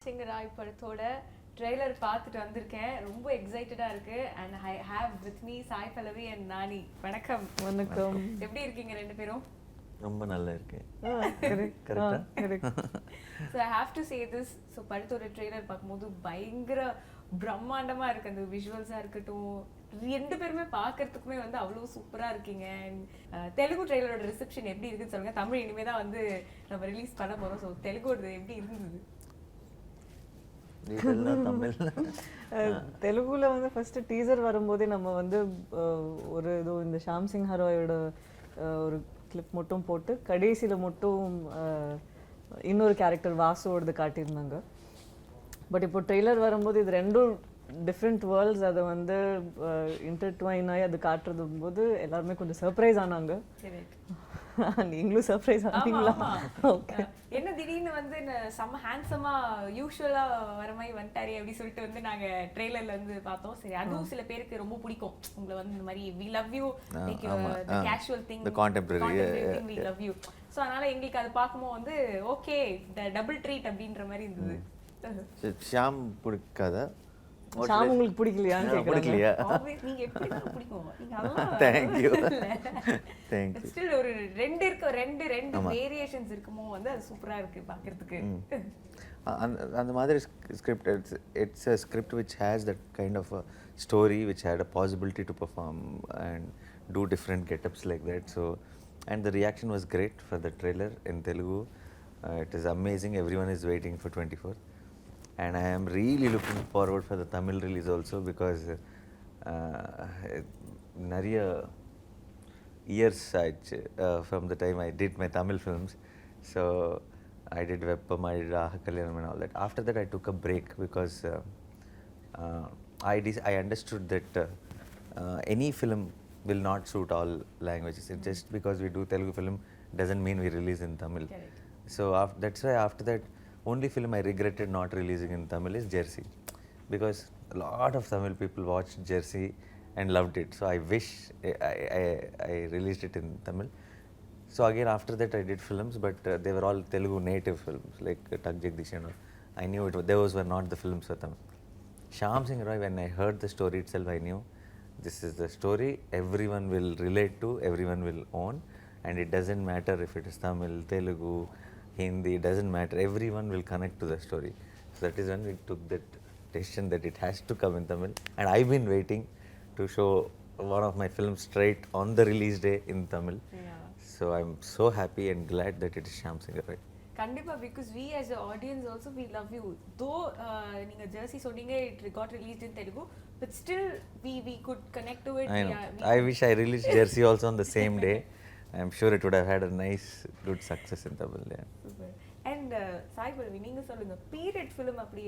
சிங்கராய் படத்தோட ட்ரெய்லர் பார்த்துட்டு வந்திருக்கேன். ரொம்ப எக்ஸைட்டடா இருக்கு. And I have with me Sai Pallavi and Nani. வணக்கம். வணக்கம். எப்படி இருக்கீங்க ரெண்டு பேரும்? ரொம்ப நல்லா இருக்கேன். So I have to say this. So படத்தோட ட்ரெய்லர் பார்க்கும்போது பயங்கர பிரம்மாண்டமா இருக்கு. அந்த விஷுவல்ஸாக இருக்கட்டும், ரெண்டு பேருமே பார்க்கறதுக்குமே வந்து அவ்வளோ சூப்பராக இருக்கீங்க. தெலுங்கு ட்ரெய்லரோட ரிசெப்ஷன் எப்படி இருக்குன்னு சொல்லுங்க. தமிழ் இனிமே தான் வந்து நம்ம ரிலீஸ் பண்ண போகிறோம். ஸோ தெலுங்கோட எப்படி இருந்தது? தெலுங்குல வந்து ஃபர்ஸ்ட் டீசர் வரும்போதே நம்ம வந்து ஒரு ஏதோ இந்த ஷாம் சிங் ஹரோயோட ஒரு கிளிப் மட்டும் போட்டு கடைசியில மட்டும் இன்னொரு கேரக்டர் வாசுவோடது காட்டியிருந்தாங்க. பட் இப்போ ட்ரெய்லர் வரும்போது இது ரெண்டும் டிஃப்ரெண்ட் வேர்ல்ட்ஸ், அதை வந்து இன்டர்ட்வைன் ஆகி அது காட்டுறது போது எல்லாருமே கொஞ்சம் சர்ப்ரைஸ் ஆனாங்க. நீங்களும் சர்ப்ரைஸ் ஆனீங்களா? ஓகே. என்ன திடீர்னு வந்து செம்ம ஹேண்ட்ஸமா யூஷுவலா வர மாதிரி வந்துட்டாரே அப்படி சொல்லிட்டு வந்து நாங்க ட்ரெய்லர்ல வந்து பார்த்தோம். சரி, அதுவும் சில பேருக்கு ரொம்ப பிடிக்கும். உங்களை வந்து இந்த மாதிரி we love you like the casual thing, the contemporary thing, we love you. So அதனால எங்களுக்கு அது பார்க்கும்போது வந்து ஓகே த டபுள் ட்ரீட் அப்படின்ற மாதிரி இருந்தது. ஷாம் பிடிக்காதா? ஷாம் உங்களுக்கு பிடிக்கலையான்னு பிடிக்கலையா? நீங்க எப்படி பிடிக்கும்? நீங்க அதெல்லாம் Thank you. ஸ்டில் ஒரு ரெண்டு வேரியேஷன்ஸ் இருக்குமோ வந்து அது சூப்பரா இருக்கு பார்க்கிறதுக்கு. அந்த மாதிரி script, it's a script which has that kind of a story which had a possibility to perform and do different get-ups like that. So and the reaction was great for the trailer in Telugu. It is amazing. Everyone is waiting for 24th. And I am really looking forward for the Tamil release also, because nariya years from the time I did my Tamil films. So I did Veppam, I did Aha Kalyanam and all that. After that I took a break because I understood that any film will not suit all languages. It's just because we do Telugu film doesn't mean we release in Tamil. Correct. So that's why after that only film I regretted not releasing in Tamil is Jersey, because a lot of Tamil people watched Jersey and loved it. So I wish I released it in Tamil. So again after that I did films, but they were all Telugu native films like Tug Jagdish and all. I knew those were not the films for Tamil. Shyam Singh Roy, when I heard the story itself, I knew this is the story everyone will relate to, everyone will own, and it doesn't matter if it is Tamil, Telugu, Hindi, doesn't matter, everyone will connect to the story. So that is when we took that decision that it has to come in Tamil, and I've been waiting to show one of my films straight on the release day in Tamil. Yeah. So I'm so happy and glad that it is Shyam Singh Roy. கண்டிப்பா, because we as an audience also we love you. Though நீங்க Jersey சொன்னீங்க it got released in Telugu, but still we could connect to it. I know. I wish I released Jersey also on the same day. I'm sure it would have had a nice, good success in Tamil. Yeah. Super. And Sai Pallavi, நீங்க சொல்லுங்க, period film அப்படி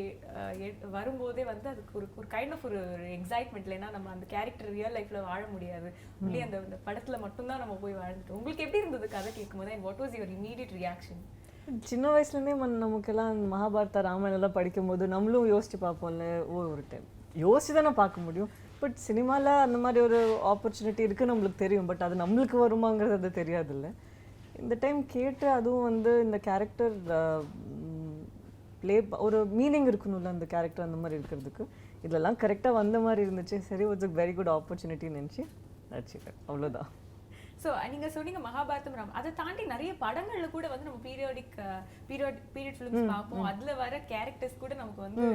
வரும்போதே வந்து அதுக்கு ஒரு kind of ஒரு excitement. ஏன்னா நம்ம அந்த கேரக்டர் ரியல் லைஃப்ல வாழ முடியாது, ஒன்லி அந்த படத்துல மட்டும்தான் நம்ம போய் வாழ்ந்துட்டோம். உங்களுக்கு எப்படி இருந்தது கதை கேட்கும்போது? And what was your immediate reaction? சின்ன வயசுலேருந்தே நமக்கெல்லாம் மகாபாரதா ராமாயணம் எல்லாம் படிக்கும் போது நம்மளும் யோசிச்சு பார்ப்போம்ல, ஒரு டைம் யோசிச்சு தானே பார்க்க முடியும். பட் சினிமாவில் அந்த மாதிரி ஒரு ஆப்பர்ச்சுனிட்டி இருக்குன்னு நம்மளுக்கு தெரியும், பட் அது நம்மளுக்கு வருமாங்கிறது அது தெரியாதுல்ல. இந்த டைம் கேட்டு அதுவும் வந்து இந்த கேரக்டர் ஒரு மீனிங் இருக்கணும்ல அந்த கேரக்டர் அந்த மாதிரி இருக்கிறதுக்கு, இதெல்லாம் கரெக்டாக வந்த மாதிரி இருந்துச்சு. சரி, வாட்ஸ் அ வெரி குட் ஆப்பர்ச்சுனிட்டின்னு நினச்சி நடிச்சிட்டேன், அவ்வளோதான். ஸோ நீங்க சொன்னீங்க மகாபாரதம் ராம், அதை தாண்டி நிறைய படங்கள்ல கூட வந்து நம்ம பீரியட் ஃபிலிம்ஸ் பார்ப்போம். அதுல வர கேரக்டர்ஸ் கூட நமக்கு வந்து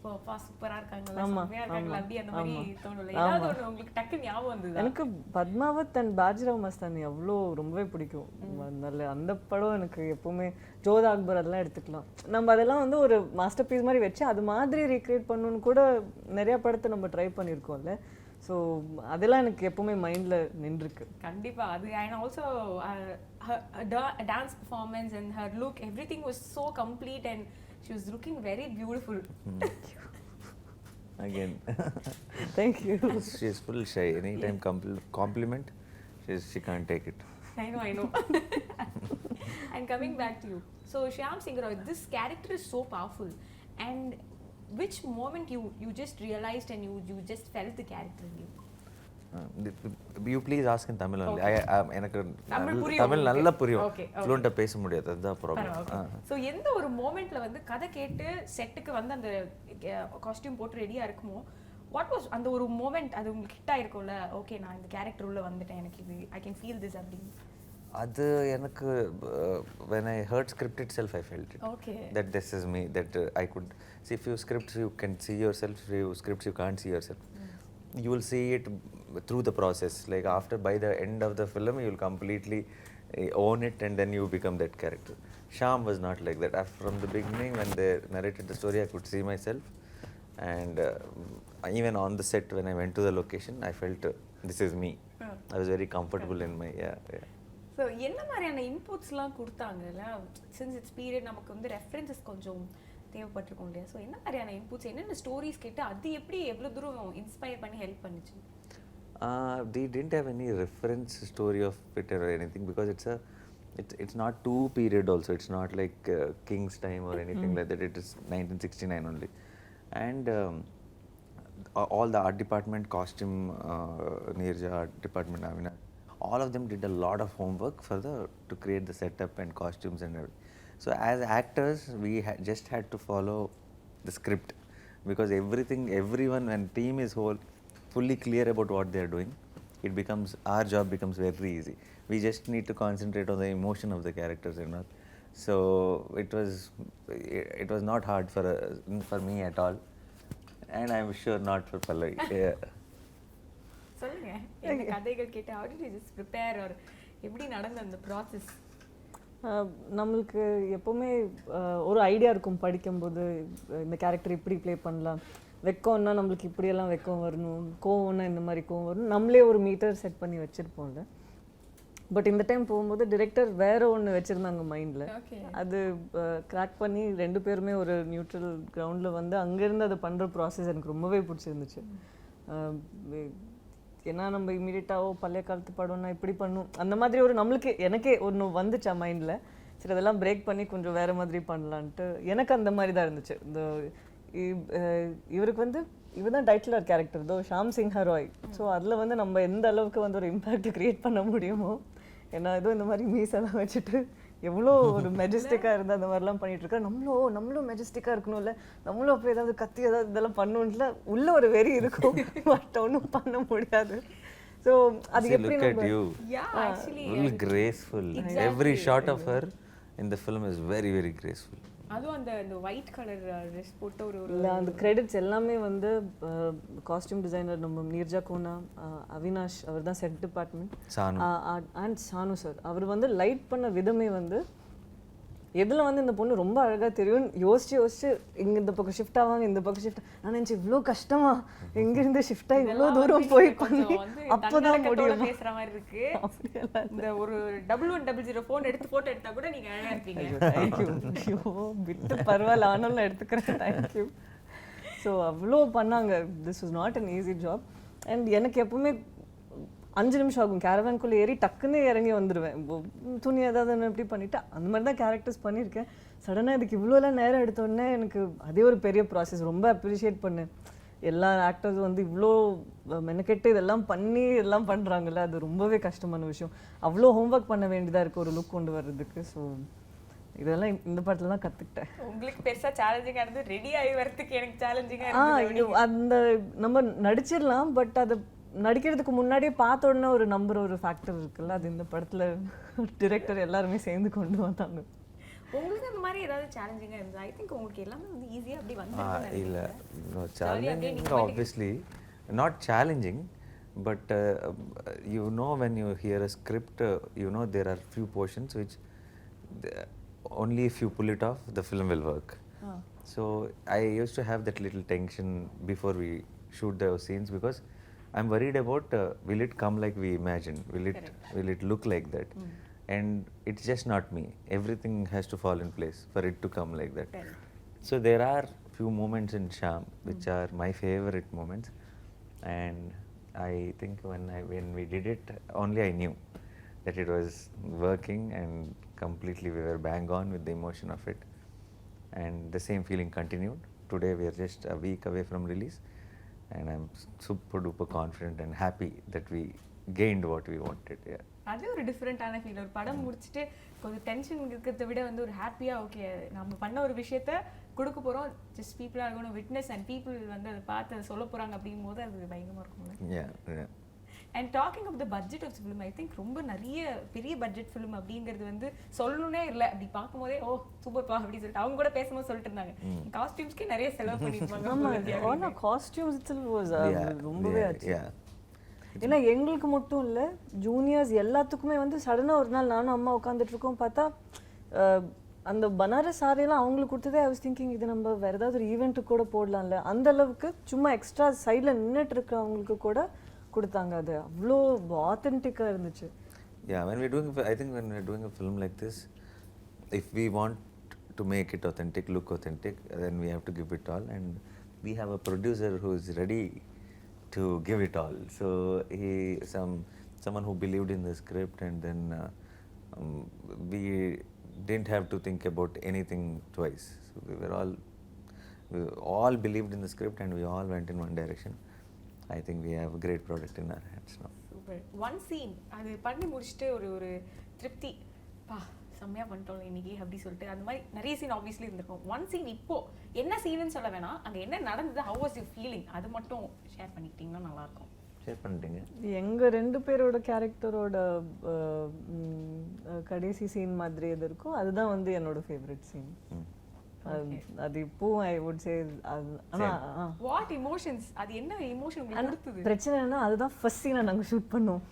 சூப்பரா இருக்காங்களா, செம்மையா இருக்காங்களா அப்படி அந்த மாதிரி தோணும்ல. ஏதாவது ஒன்று உங்களுக்கு டக்கு ஞாபகம் வந்தது? எனக்கு பத்மாவத் அண்ட் பாஜிராவ் மஸ்தானி அவ்வளோ ரொம்பவே பிடிக்கும். நல்ல அந்த படம் எனக்கு எப்பவுமே, ஜோதா அக்பர் அதெல்லாம் எடுத்துக்கலாம், நம்ம அதெல்லாம் வந்து ஒரு மாஸ்டர் பீஸ் மாதிரி வச்சு அது மாதிரி ரீக்ரியேட் பண்ணணும்னு கூட நிறைய படத்தை நம்ம ட்ரை பண்ணியிருக்கோம்ல. ஸோ அதெல்லாம் எனக்கு எப்பவுமே மைண்டில் நின்றுருக்கு. கண்டிப்பா. அது and also dance performance and her look, everything was so complete and she was looking very beautiful. Again. Thank you. She is full shy. Anytime compliment, she can't take it. I know. And coming back to you, so Shyam Singh Roy, this character is so powerful. And which moment you just realized and you just felt the character in you? You please ask in Tamil only. எனக்கு தமிழ் புரியும் தமிழ் உங்களுக்கு. நல்லா புரியும், Okay, ஃப்ளூயண்ட்டாக பேச முடியாது, அதுதான் problem. So எந்த ஒரு மோமெண்ட்ல வந்து கதை கேட்டு செட்டுக்கு வந்து அந்த காஸ்டியூம் போட்டு ரெடியா இருக்குமோ, வாட் வாஸ் அந்த ஒரு மோமெண்ட், அது உங்களுக்கு ஹிட் ஆயிருக்கும்ல, ஓகே நான் இந்த கேரக்டர் உள்ள வந்துட்டேன், எனக்கு இது ஐ கேன் ஃபீல் திஸ் அப்படின்னு? அது எனக்கு when I heard script itself I felt it. Okay. That this is me, that I could see few scripts you can see yourself, few scripts you can't see yourself. You will see it through the process, like after by the end of the film you will completely own it and then you become that character. Shyam was not like that. From the beginning when they narrated the story I could see myself, and even on the set when I went to the location I felt this is me. I was very comfortable in my yeah. So என்ன மாதிரியான இன்புட்ஸ்லாம் கொடுத்தாங்கல்ல, since it's period நமக்கு வந்து references கொஞ்சம் தேவைப்பட்டிருக்கும் இல்லையா? So என்ன மாதிரியான inputs, என்னென்ன stories கேட்டு அது எப்படி எவ்வளோ தூரம் இன்ஸ்பயர் பண்ணி ஹெல்ப் பண்ணுச்சு? They didn't have any reference story of it or anything because it's not two period also. It's not like King's time or anything like that. It is 1969 only, and all the art department, costume, Neerja art department, Avina, all of them did a lot of homework to create the setup and costumes and everything. So as actors, we just had to follow the script because everyone, when team is fully clear about what they are doing, our job becomes very easy. We just need to concentrate on the emotion of the characters and all. So it was not hard for me at all, and I'm sure not for Pallavi. Yeah. சொல்லுங்க, என்ன கதைகள் கேட்டு how did you just prepare, or எப்படி நடந்த அந்த process? நம்மளுக்கு எப்போவுமே ஒரு ஐடியா இருக்கும் படிக்கும்போது, இந்த கேரக்டர் இப்படி ப்ளே பண்ணலாம், வெக்கம்னா நம்மளுக்கு இப்படியெல்லாம் வெக்கம் வரணும், கோவம்னா இந்த மாதிரி கோவம் வரணும், நம்மளே ஒரு மீட்டர் செட் பண்ணி வச்சுருப்போம்ல. பட் இந்த டைம் போகும்போது டிரெக்டர் வேற ஒன்று வச்சுருந்தாங்க மைண்டில். அது கிராக் பண்ணி 2 பேருமே ஒரு நியூட்ரல் கிரவுண்டில் வந்து அங்கேருந்து அதை பண்ணுற ப்ராசஸ் எனக்கு ரொம்பவே பிடிச்சிருந்துச்சு. ஏன்னா நம்ம இமீடியட்டாவோ பழைய காலத்து படம்னா இப்படி பண்ணும் அந்த மாதிரி ஒரு எனக்கே ஒன்று வந்துச்சா மைண்டில். சரி அதெல்லாம் பிரேக் பண்ணி கொஞ்சம் வேறு மாதிரி பண்ணலான்ட்டு எனக்கு அந்த மாதிரி தான் இருந்துச்சு. இந்த இவருக்கு வந்து இவர் தான் டைட்டிலர் கேரக்டர் தோ ஷாம் சிங் ஹரோய். ஸோ அதில் வந்து நம்ம எந்த அளவுக்கு வந்து ஒரு இம்பேக்ட் க்ரியேட் பண்ண முடியுமோ, ஏன்னா ஏதோ இந்த மாதிரி மீஸெல்லாம் வச்சுட்டு எவ்வளோ ஒரு மெஜஸ்டிக்காக இருந்தால் அந்த மாதிரிலாம் பண்ணிகிட்ருக்கா, நம்மளும் மெஜஸ்டிக்காக இருக்கணும்ல, நம்மளும் அப்போ ஏதாவது கத்தி ஏதாவது இதெல்லாம் பண்ணணும்ல உள்ள ஒரு வெறி இருக்கும், பட் ஒன்றும் பண்ண முடியாது. ஸோ அது எப்படி graceful. Every shot of her in the film is very very graceful. அதுவும் அந்த ஒயிட் கலர் ட்ரெஸ் போட்டு ஒரு இல்லை அந்த கிரெடிட்ஸ் எல்லாமே வந்து காஸ்டியூம் டிசைனர் நம்ம நீர்ஜா கோனா, அவினாஷ் அவர் தான் set department, and Sanu sir. அவர் வந்து லைட் பண்ண விதமே வந்து எதில் வந்து இந்த பொண்ணு ரொம்ப அழகாக தெரியும் யோசிச்சு இங்கே இந்த பக்கம் ஷிஃப்ட் ஆவாங்க, இந்த பக்கம் ஷிஃப்ட். நான் நினச்சி இவ்வளோ கஷ்டமா எங்கேருந்து ஷிஃப்டாக இவ்வளோ தூரம் போய் பண்ணி அப்போதான் முடியும் பேசுகிற மாதிரி இருக்கு. இந்த ஒரு 1100 ஃபோன் ஃபோட்டோ எடுத்தால் கூட நீங்கள் அழகாக இருப்பீங்க. தேங்க்யூ. ஐயோ விட்டு பரவாயில்ல, ஆனாலும் எடுத்துக்கிறேன். தேங்க்யூ. ஸோ அவ்வளோ பண்ணாங்க. This was not an easy job. And எனக்கு எப்பவுமே 5 நிமிஷம் ஆகும் கேரவான்குள்ளே ஏறி டக்குன்னு இறங்கி வந்துடுவேன். துணி ஏதாவது எப்படி பண்ணிவிட்டு அந்த மாதிரி தான் கேரக்டர்ஸ் பண்ணியிருக்கேன். சடனாக இதுக்கு இவ்வளோலாம் நேரம் எடுத்தோடனே எனக்கு அதே ஒரு பெரிய ப்ராசஸ். ரொம்ப அப்ரிஷியேட் பண்ணேன். எல்லா ஆக்டர்ஸும் வந்து இவ்வளோ மெனக்கெட்டு இதெல்லாம் பண்ணி எல்லாம் பண்ணுறாங்கல்ல, அது ரொம்பவே கஷ்டமான விஷயம். அவ்வளோ ஹோம்ஒர்க் பண்ண வேண்டியதாக இருக்குது ஒரு லுக் கொண்டு வர்றதுக்கு. ஸோ இதெல்லாம் இந்த படத்தில் தான் கற்றுக்கிட்டேன். உங்களுக்கு பெருசாக சேலஞ்சிங்காக இருந்தது, ரெடி ஆகி வரதுக்கு எனக்கு சேலஞ்சிங்காக அந்த நம்ம நடிச்சிடலாம், பட் அது நடிக்கிறதுக்கு முன்னாடியே பார்த்த உடனே ஒரு ஒரு ஃபேக்டர் இருக்குல்ல, அது இந்த படத்தில் டிரெக்டர் எல்லாருமே சேர்ந்து கொண்டு வந்தாங்க. உங்களுக்கு அந்த மாதிரி ஏதாவது சேலஞ்சிங்காக இருந்தது? ஐ திங்க் உங்களுக்கு எல்லாமே வந்து ஈஸியாக அப்படி வந்து இல்லை challenging obviously not challenging, but you know when you hear a script, you know there are few portions which only if you pull it off the film will work. So I used to have that little tension before we shoot those scenes because I'm worried about will it come like we imagined, will it look like that, and it's just not me. Everything has to fall in place for it to come like that. So there are few moments in Shyam which are my favorite moments, and I think when we did it only I knew that it was working, and completely we were bang on with the emotion of it, and the same feeling continued. Today we are just a week away from release, and I'm super duper confident and happy that we gained what we wanted. Yeah. அது ஒரு டிஃப்ரெண்டான feel. ஒரு படம் முடிச்சுட்டு கொஞ்சம் tension இருக்கிறத விட வந்து ஒரு ஹாப்பியா ஓகே நம்ம பண்ண ஒரு விஷயத்த கொடுக்க போறோம், just people are gonna witness and people வந்து அதை பார்த்து அதை சொல்ல போறாங்க அப்படிங்கும் போது அது பயங்கரமா இருக்கும்ல. Yeah. And talking of the budget of film, I think ரொம்ப நிறைய பெரிய பட்ஜெட் ஃபிலிம் அப்படிங்கிறது வந்து சொல்லணும்னே இல்லை. அப்படி பார்க்கும்போதே ஓ சூப்பர் பா அப்படின்னு சொல்லிட்டு அவங்க கூட பேசும்போது சொல்லிட்டு இருந்தாங்க காஸ்டியூம்ஸ்க்கே நிறைய செலவு பண்ணிருப்பாங்க. ஆமா காஸ்டியூம்ஸ் itself was ரொம்பவே ஆச்சு. Yeah. ஏன்னா எங்களுக்கு மட்டும் இல்லை ஜூனியர்ஸ் எல்லாத்துக்குமே வந்து சடனாக ஒரு நாள் நானும் அம்மா உட்காந்துட்டு இருக்கோம் பார்த்தா அந்த பனாரஸ் சாரியெல்லாம் அவங்களுக்கு கொடுத்ததே ஐ வாஸ் திங்கிங் இது நம்ம வேறு ஏதாவது ஒரு ஈவெண்ட்டுக்கு கூட போடலாம்ல, அந்த அளவுக்கு சும்மா எக்ஸ்ட்ரா சைடில் நின்றுட்டு இருக்கிறவங்களுக்கு கூட கொடுத்தாங்க. அது அவ்வளோ ஆத்தென்டிக்காக இருந்துச்சு. Yeah, I think when we're doing a film like this, if we want to make it authentic, look authentic, then we have to give it all, and we have a producer who is ready to give it all. So someone who believed in the script, and then we didn't have to think about anything twice. So we all believed in the script, and we all went in one direction. I think we have a great product in our hands now. Super. One scene அது பண்ணி முடிச்சுட்டு ஒரு திருப்தி, பா செம்மையா பண்ணிட்டோம் இன்னைக்கு அப்படி சொல்லிட்டு அந்த மாதிரி நிறைய சீன் ஆப்வியஸ்லி இருந்திருக்கும். ஒன் சீன் இப்போ என்ன சீன்னு சொல்ல வேணாம், அங்க என்ன நடந்தது, ஹவ் வாஸ் யூ ஃபீலிங், அது மட்டும் ஷேர் பண்ணிக்கிட்டீங்கன்னா நல்லா இருக்கும். ஷேர் பண்ணிட்டீங்க. எங்க ரெண்டு பேரோட கேரக்டரோட கடைசி சீன் மாதிரி எது இருக்கோ அதுதான் வந்து என்னோட ஃபேவரட் சீன். அது இப்போ I would say what emotions, அது என்ன எமோஷன் உங்களுக்கு கொடுத்தது? பிரச்சனை என்ன அதுதான் ஃபர்ஸ்ட் சீனை நாங்கள் ஷூட் பண்ணோம்,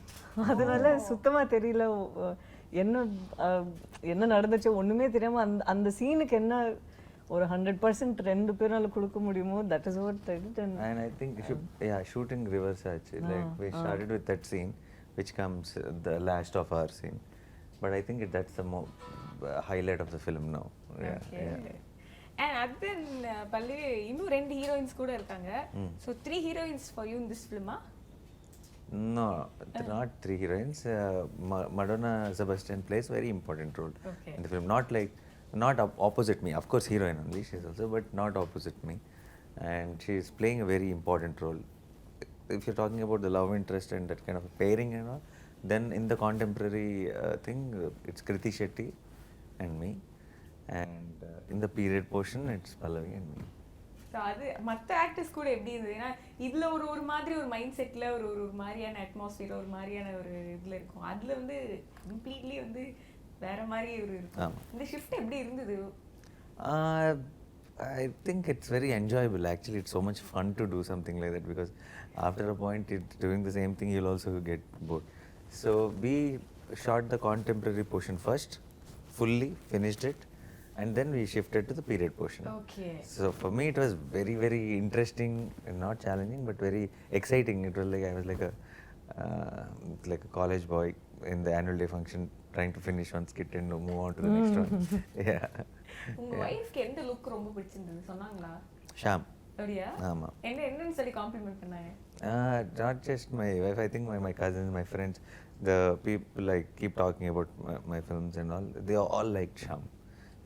அதனால சுத்தமா தெரியல என்ன நடந்துச்சு ஒண்ணுமே தெரியாம அந்த சீனுக்கு என்ன ஒரு 100% ரெண்டு பேரால கொடுக்க முடியுமோ that is what I did. And I think shooting reverse actually, like we started with that scene which comes the last of our scene, but I think that's the highlight of the film now. And then பல்லவி இன்னும் ரெண்டு heroines கூட இருக்காங்க. So 3 heroines for you in this film? No, not 3 heroines. Madonna Sebastian plays very important role in the film. Not opposite me. Of course, heroine only she is also, but not opposite me. And she is playing a very important role. If you're talking about the love interest and that kind of a pairing and all, then in the contemporary thing, it's Kriti Shetty and me. And in the period portion, it's Pallavi and me. அது மற்ற actors கூட எப்படி இருந்தது? ஏன்னா இதுல ஒரு மாதிரி ஒரு மைண்ட் செட்ல ஒரு மாதிரியான அட்மாஸ்பியர் ஒரு மாதிரியான ஒரு இதுல இருக்கும், அதுல வந்து கம்ப்ளீட்லி வந்து வேற மாதிரி ஒரு இருக்கும். இந்த ஷிஃப்ட் எப்படி இருந்தது? I think it's very enjoyable actually. It's so much fun to do something like that because after a point doing the same thing you'll also get bored. So we shot the contemporary portion first, fully finished it, and then we shifted to the period portion. Okay. So for me it was very, very interesting and not challenging but very exciting. It was like I was like a college boy in the annual day function trying to finish one skit and move on to the next one. Yeah. உங்க வைஃப்க்கு எந்த look ரொம்ப பிடிச்சிருந்தது சொன்னாங்களா? ஷாம். அப்படியா? ஆமா. என்னன்னு சொல்லி complement பண்ணாங்க? Not just my wife, I think my cousins, my friends, the people like keep talking about my films and all, they all liked Sham.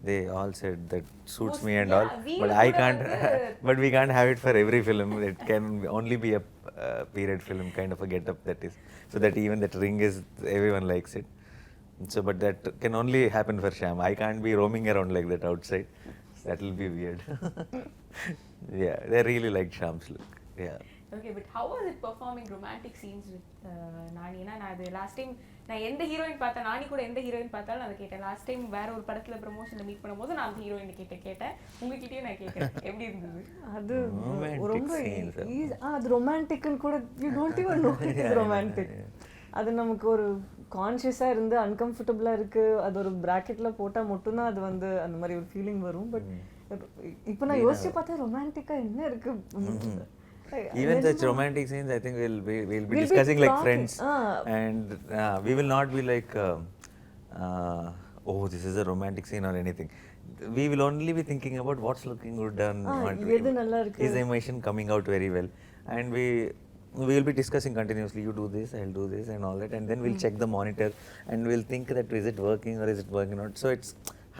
They all said that suits me and all, but I can't. But we can't have it for every film. It can only be a period film kind of a get-up that is, so that even that ring is everyone likes it. So, but that can only happen for Sham. I can't be roaming around like that outside. That will be weird. Yeah, they really liked Sham's look. Yeah. Okay, but how was it performing romantic scenes with Nani? நான் அது last time நான் எந்த heroine பார்த்தேன், நானி கூட எந்த heroine பார்த்தாலும் அதை கேட்டேன். லாஸ்ட் டைம் வேற ஒரு படத்துல ப்ரமோஷன்ல மீட் பண்ணும்போது நான் அந்த ஹீரோயின் கேட்டேன். உங்ககிட்டயும் நான் கேட்கறேன் எப்படி இருந்தது? அது ரொம்ப அது ரொமான்டிக்னு கூட you don't even know it's romantic. அது நமக்கு ஒரு கான்ஷியஸா இருந்து அன்கம்ஃபர்டபுளா இருக்கு, அது ஒரு பிராக்கெட்ல போட்டா மட்டும்தான் அது வந்து அந்த மாதிரி ஒரு ஃபீலிங் வரும். பட் இப்போ நான் யோசிச்சு பார்த்தா ரொமான்டிக்கா என்ன இருக்கு? Even such romantic scenes, I think we'll be discussing like friends, and we will not be like, oh, this is a romantic scene or anything. We will only be thinking about what's looking good and is the emotion coming out very well, and we will be discussing continuously. You do this, I'll do this, and all that, and then we'll check the monitor, and we'll think that is it working or is it working not. So it's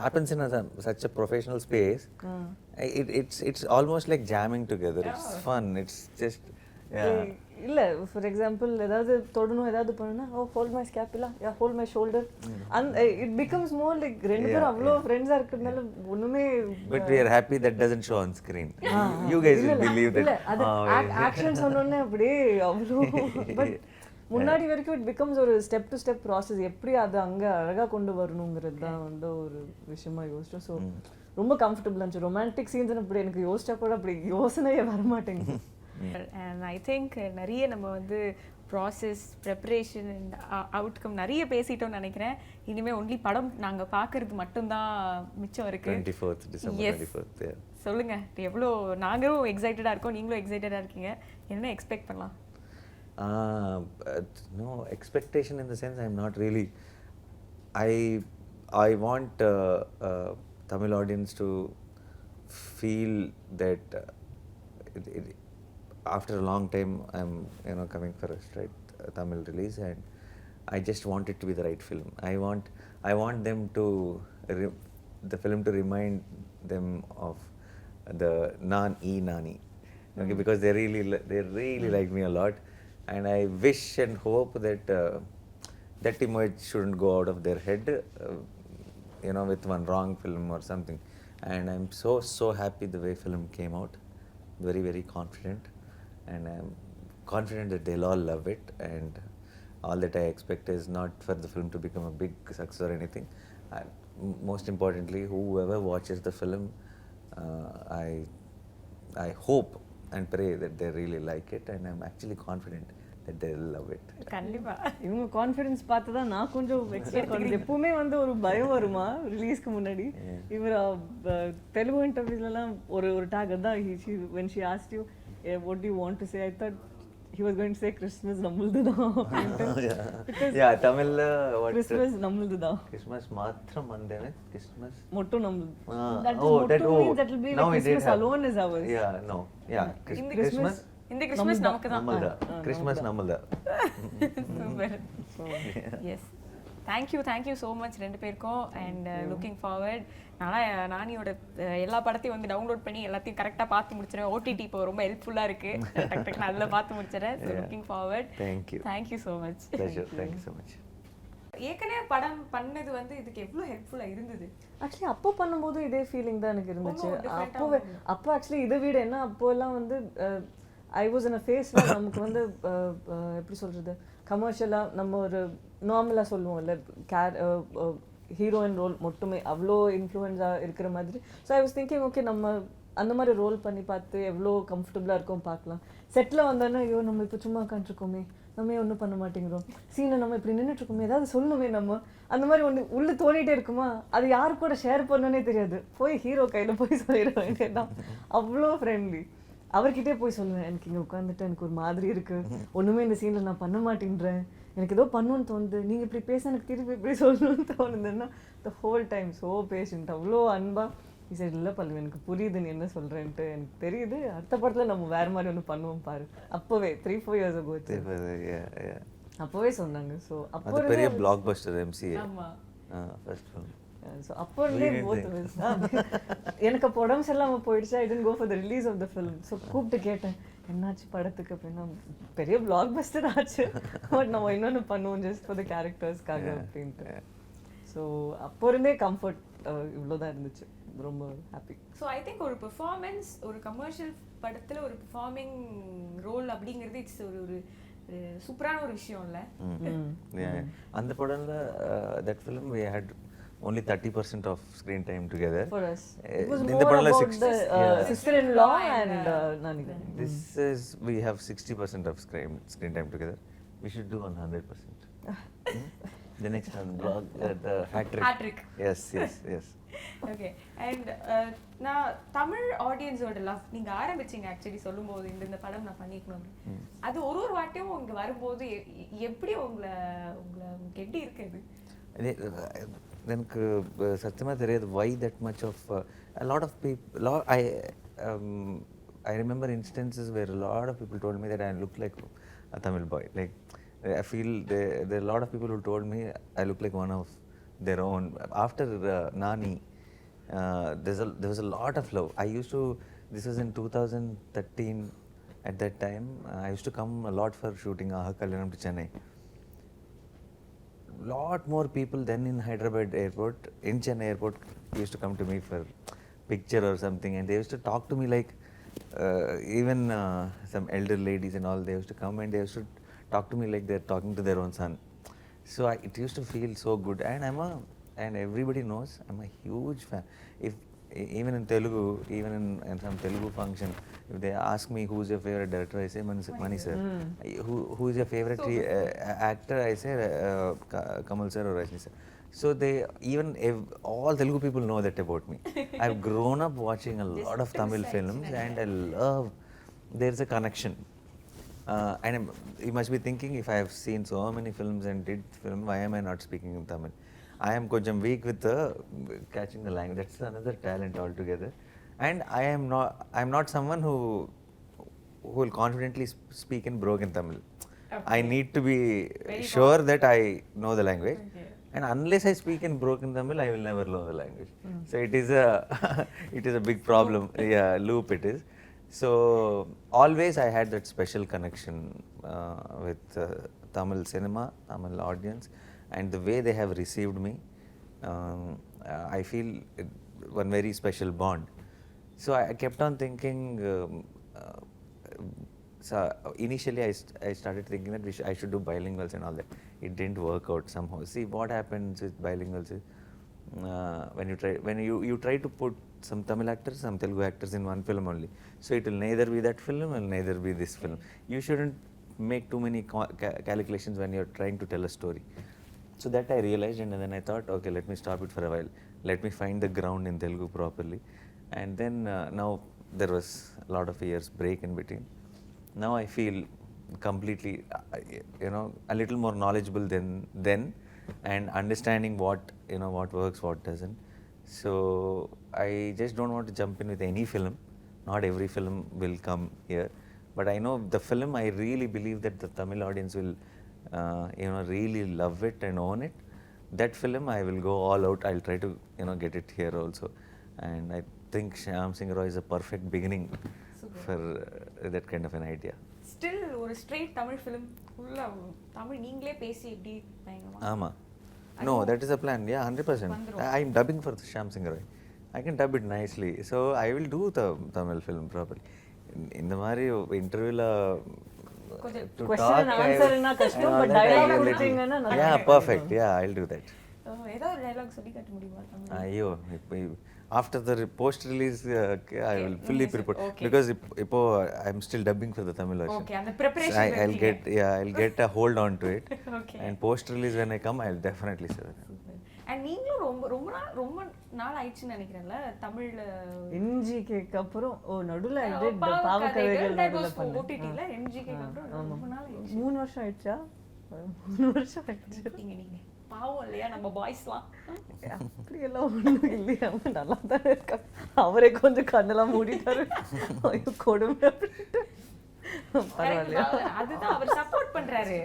happens in such a professional space. It's almost like jamming together. It's fun. It's just இல்லை for example ஏதாவது தொடணும் ஏதாவது பண்ணணும்னா oh hold my scapula ya hold my shoulder and it becomes more like ரெண்டு பேரும் அவ்வளோ ஃப்ரெண்ட்ஸாக இருக்கிறதுனால ஒன்றுமே But we are happy that doesn't show on screen. You guys will believe that. இல்லை அது ஆக்ஷன் சொன்னோடனே அப்படியே அவ்வளோ பட் முன்னாடி வரைக்கும் இட் பிகம்ஸ் ஒரு ஸ்டெப் டு ஸ்டெப் ப்ராசஸ் எப்படி அது அங்கே அழகாக கொண்டு வரணுங்கிறது தான் வந்து ஒரு விஷயமா யோசிச்சோம் ஸோ ரொம்ப கம்ஃபர்டபுளாக இருந்துச்சு ரொமான்டிக் சீன்ஸ் அப்படி எனக்கு யோசிச்சா கூட அப்படி யோசனையே வரமாட்டேங்குது அண்ட் ஐ திங்க் நிறைய நம்ம வந்து ப்ராசஸ் ப்ரெப்பரேஷன் அண்ட் அவுட்கம் நிறைய பேசிட்டோம்னு நினைக்கிறேன். இனிமேல் ஒன்லி படம் நாங்கள் பார்க்கறது மட்டும்தான் மிச்சம் இருக்கு. 24th December 24th. Yeah. சொல்லுங்க எவ்வளோ நாங்களும் எக்ஸைட்டடாக இருக்கோம், நீங்களும் எக்ஸைட்டடாக இருக்கீங்க, என்ன எக்ஸ்பெக்ட் பண்ணலாம்? No expectation in the sense I'm not really. I want Tamil audience to feel that after a long time I'm coming for a straight Tamil release, and I just want it to be the right film. I want them to the film to remind them of the Nani, okay, because they really like me a lot, and I wish and hope that that image shouldn't go out of their head with one wrong film or something. And I'm so happy the way film came out, very very confident, and I'm confident that they'll all love it, and all that I expect is not for the film to become a big success or anything. Most importantly, whoever watches the film, I hope and pray that they really like it, and I'm actually confident that they'll love it. கண்டிப்பா இவங்க confidence பார்த்து தான் நான் கொஞ்சம் expect பண்ணேன். எப்பவுமே வந்து ஒரு பயம் வருமா ரிலீஸ்க்கு முன்னாடி. இவர் தெலுங்கு இன்டர்வியூஸ்லாம் ஒரு டாக் தான் when she asked you what do you want to say, I thought he was going to say Christmas நம்மளுது தான். Yeah, Tamil what Christmas நம்மளுது தான். Christmas மாத்திரம் வந்தேனே, Christmas மட்டும் நம்மளுது. That will be now like Christmas alone is ours. Yeah, no. Yeah, Christmas இந்த Christmas நமக்கு தான். நம்மளதா. Christmas நம்மளதா. சூப்பர். எஸ் தேங்க்யூ ஸோ மச் ரெண்டு பேருக்கும். And looking forward. நானியோட எல்லா படத்தையும் வந்து டவுன்லோட் பண்ணி எல்லாத்தையும் கரெக்டாக பார்த்து முடிச்சிடறேன். ஓடிடி இப்போ ரொம்ப ஹெல்ப்ஃபுல்லாக இருக்குது, டக்கு நல்லா பார்த்து முடிச்சிடறேன். So looking forward. Thank you so much. Thank you so much. ஏற்கனவே படம் பண்ணது வந்து இதுக்கு எவ்வளோ ஹெல்ப்ஃபுல்லாக இருந்தது? ஆக்சுவலி அப்போ பண்ணும்போது இதே ஃபீலிங் தான் எனக்கு இருந்துச்சு. அப்போ ஆக்சுவலி இதை விட என்ன அப்போல்லாம் வந்து ஐ வாஸ் இன் அ ஃபேஸில் நமக்கு வந்து எப்படி சொல்கிறது, கமர்ஷியலாக நம்ம ஒரு நார்மலாக சொல்லுவோம் இல்லை, ஹீரோயின் ரோல் மட்டுமே அவ்வளோ இன்ஃப்ளூயன்ஸாக இருக்கிற மாதிரி. So I was thinking okay நம்ம அந்த மாதிரி ரோல் பண்ணி பார்த்து எவ்வளோ கம்ஃபர்டபுளாக இருக்கும் பார்க்கலாம். செட்டில் வந்தோன்னா ஐயோ நம்ம இப்போ சும்மா உட்காந்துருக்கோமே, நம்ம ஒன்றும் பண்ண மாட்டேங்கிறோம், சீனை நம்ம இப்படி நின்றுட்டுருக்கோமே, ஏதாவது சொல்லணுமே நம்ம, அந்த மாதிரி ஒன்று உள்ளே தோணிகிட்டே இருக்குமா, அது யாரு கூட ஷேர் பண்ணனே தெரியாது. போய் ஹீரோ கையில் போய் சொல்லிட வேண்டியதான். அவ்வளோ ஃப்ரெண்ட்லி. அவர்கிட்டே போய் சொல்லுவேன், எனக்கு இங்கே உட்காந்துட்டு எனக்கு ஒரு மாதிரி இருக்குது, ஒன்றுமே இந்த சீனில் நான் பண்ண மாட்டேன்றேன், எனக்கு ஏதோ பண்ணணும்னு தோணுது, நீங்கள் இப்படி பேச எனக்கு திருப்பி இப்படி சொல்லணும்னு தோணுதுன்னா the whole time so patient, அவ்வளோ அன்பாக சரி இல்லை பல்லு எனக்கு புரியுது நீ என்ன சொல்கிறேன்ட்டு, எனக்கு தெரியுது, அடுத்த படத்தில் நம்ம வேறு மாதிரி ஒன்று பண்ணுவோம் பாரு. அப்போவே 3-4 years ago அப்போவே சொன்னாங்க. ஸோ அப்போ பெரிய blockbuster MCA first film. So அப்போ இருந்தே எனக்கு அப்போ உடம்பு சரியில்லாமல் போயிடுச்சு. I didn't go for the release of the film. So கூப்பிட்டு கேட்டேன் என்னாச்சு படத்துக்கு அப்படின்னா, பெரிய பிளாக் பஸ்டர் ஆச்சு, பட் நம்ம இன்னொன்று பண்ணுவோம் ஜஸ்ட் ஃபார் த கேரக்டர்ஸ்க்காக அப்படின்ட்டு. ஸோ அப்போ இருந்தே கம்ஃபர்ட் இவ்வளோதான் இருந்துச்சு, ரொம்ப ஹாப்பி. ஸோ ஐ திங்க் ஒரு பெர்ஃபார்மன்ஸ், ஒரு கமர்ஷியல் படத்தில் ஒரு பெர்ஃபார்மிங் ரோல் அப்படிங்கிறது இட்ஸ் ஒரு சூப்பரான ஒரு விஷயம் இல்லை? அந்த படம்ல that film we had only 30% of screen time together. For us. It was in the more about 60, the sister-in-law and Nani. This is, we have 60% of screen time together. We should do on 100%. The next one, blog, the hat-trick. Yes. Okay. And நான் தமிழ் ஆடியன்ஸோட love நீங்கள் ஆரம்பிச்சிங்க actually சொல்லும்போது இந்த படம் நான் பண்ணிக்கணும், அது ஒரு வாட்டியும் இங்கே வரும்போது எப்படி உங்களை எப்படி இருக்குது? எனக்கு சத்தியமாக தெரியாது why that much of a lot of people, I remember instances where a lot of people told me that I look like a Tamil boy. Like I feel there are a lot of people who told me I look like one of their own. After Nani, there was a lot of love. I used to, this was in 2013, At that time, I used to come a lot for shooting Aha Kalyanam to Chennai. Lot more people than in Hyderabad airport, in Chennai airport, used to come to me for picture or something, and they used to talk to me like even some elder ladies and all. They used to come and they used to talk to me like they're talking to their own son. So it used to feel so good, and and everybody knows I'm a huge fan. If even in Telugu, even in some Telugu function, if they ask me who's your favorite director, I say Mani sir. Who is your favorite actor, I say Kamal sir or Rajni sir. So they even all Telugu people know that about me. I've grown up watching a lot of Tamil films, and I love. There's a connection. And you must be thinking, if I have seen so many films and did film, why am I not speaking in Tamil? I am konjam weak with the catching the language. That's another talent altogether. And I'm not someone who will confidently speak in broken Tamil. I need to be sure that I know the language. And unless I speak in broken Tamil, I will never know the language. So it is a it is a big problem. Yeah, loop it is. So always I had that special connection with Tamil cinema, Tamil audience, and the way they have received me, I feel one very special bond. So I kept on thinking. So initially I started thinking that I should do bilinguals and all that. It didn't work out somehow. See what happens with bilinguals is when you try to put some Tamil actors, some Telugu actors in one film only. So it will neither be that film and neither be this film. You shouldn't make too many calculations when you're trying to tell a story. So that I realized, and then I thought, okay, let me stop it for a while. Let me find the ground in Telugu properly. And then now there was a lot of years break in between. Now I feel completely, a little more knowledgeable than then, and understanding what works, what doesn't. So I just don't want to jump in with any film. Not every film will come here, but I know the film, I really believe that the Tamil audience will really love it and own it. That film I will go all out. I'll try to get it here also, and I think Shyam Singh Roy is a perfect beginning for that kind of an idea. Still ஒரு straight Tamil film ஃபுல்லா தமிழ் நீங்களே பேசி எப்படி பயங்கரமா ஆமா. No, that is a plan. Yeah, 100%. I'm dubbing for Shyam Singh Roy. I can dub it nicely. So I will do the Tamil film properly. இந்த மாதிரி இன்டர்வியூல question and answer னா கஷ்டம், but dialogue கொடுத்தீங்கன்னா நல்லா. Yeah, perfect. Yeah, I'll do that. ஏதோ ஒரு dialogue சொல்லி காட்ட முடியுமா தமிழ்? ஐயோ, இப்போ after the post release I will fully prepare, okay. because இப்போ I'm still dubbing for the Tamil version. Okay, and the preparation I'll get a hold on to it. Okay. And post release when I come, I'll definitely say that. And நீங்களும் ரொம்ப நாள் ஆயிடுச்சுன்னு நினைக்கிறேன்ல தமிழ்ல என்ஜிகேக்கு அப்புறம் நடுவுல பாவக்கதைகள் நடுவுல பண்ணேன். ஓடிடில என்ஜிகேக்கு அப்புறம் ரொம்ப நாள் ஆயிடுச்சு. 3 வருஷம் ஆயிடுச்சா? 3 வருஷம் ஆயிடுச்சு. நீங்க பாவம் இல்லையா நம்ம பாய்ஸ்லாம்? அப்படியெல்லாம் ஒன்றும் இல்லையா, நல்லா தானே இருக்கா. அவரே கொஞ்சம் கண்ணெல்லாம் மூடிட்டாரு. ஐயோ கொடுமை. பரவாயில்லையா? அதுதான் அவர் சப்போர்ட் பண்றாரு.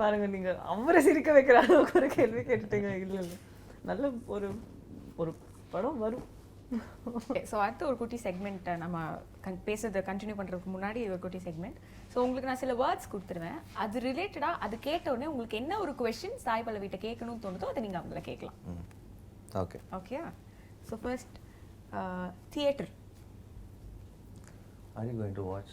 பாருங்க, நீங்க அவரை சிரிக்க வைக்கிற அளவுக்கு ஒரு கேள்வி கேட்டுட்டீங்க. இல்லை நல்ல ஒரு படம் வரும். ஸோ அடுத்து ஒரு குட்டி செக்மெண்ட் நம்ம பேசுறதை கண்டினியூ பண்ணுறதுக்கு முன்னாடி ஒரு குட்டி செக்மெண்ட். ஸோ உங்களுக்கு நான் சில வேர்ட்ஸ் கொடுத்துருவேன். அது ரிலேட்டடாக அது கேட்ட உடனே உங்களுக்கு என்ன ஒரு கொஸ்டின் சாய் பல்லவிட்ட கேட்கணும்னு தோணுதோ அதை நீங்கள் அவங்கள கேட்கலாம். Okay okay. So first theatre. Are you going to watch